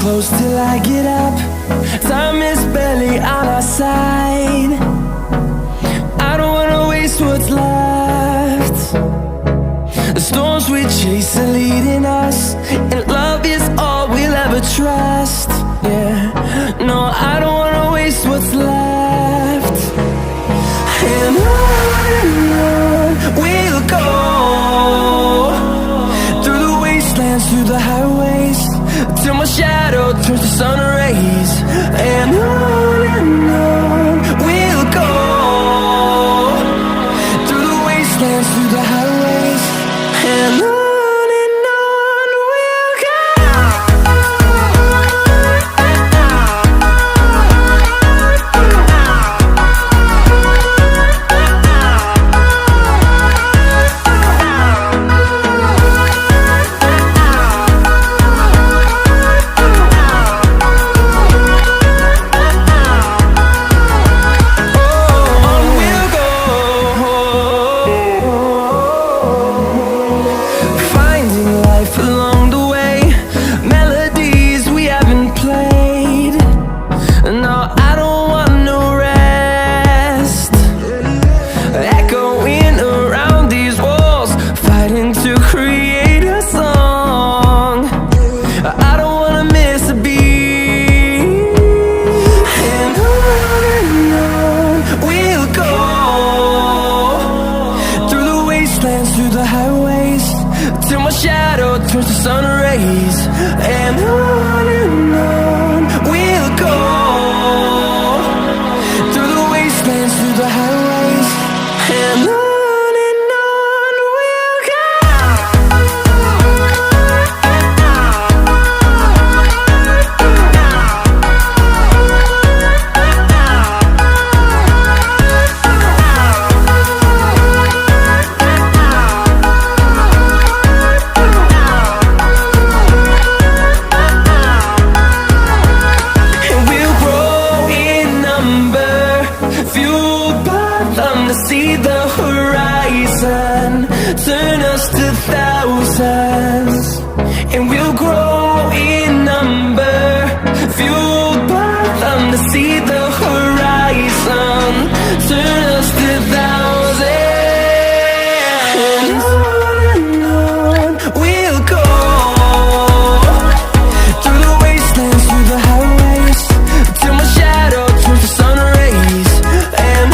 close till I get up. Time is barely on our side. I don't wanna waste what's left. The storms we chase are leading us, and love is all we'll ever trust. Yeah, no, I don't wanna waste what's left. And on we'll go, through the wastelands, through the highways, till my shadow turns to sun rays. And on we'll go, through the wastelands, through the highways, and on. Through the highways, till my shadow turns to sun rays. And on we'll go, through the wastelands, through the highways, and on. See the horizon, turn us to thousands, and we'll grow in number, fueled by them. To see the horizon, turn us to thousands, and on we'll go, through the wastelands, through the highways, till my shadow turns to sun rays. And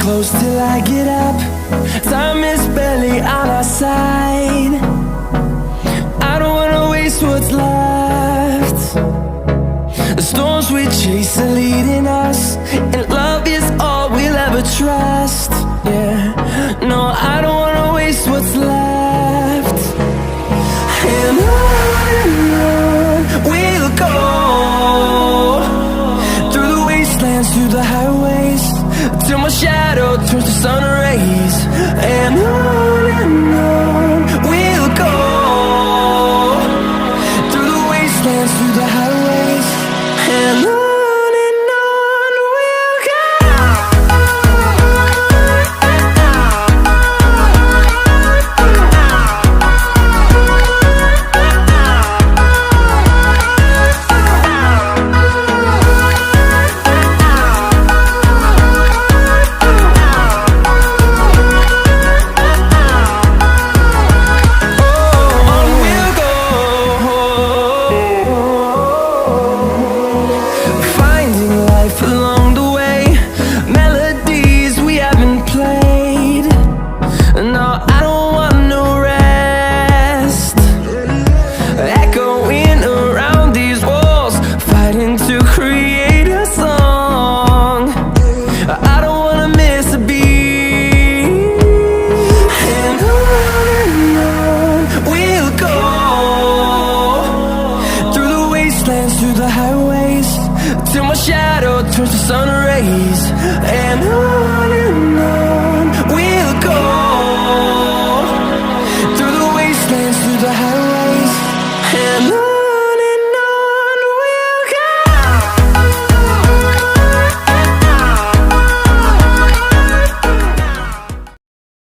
close till I get up. Time is barely on our side. I don't wanna waste what's left. The storms we chase are leading us, and love is all we'll ever trust. Yeah, no, I don't wanna waste what's left. And on we'll go, through the wastelands, through the highways, till my shadow turns to sun rays. And on we'll go, through the wastelands, through the highways, and on we'll go. till my shadow turns to sun rays. And on we'll go, through the wastelands, through the highways.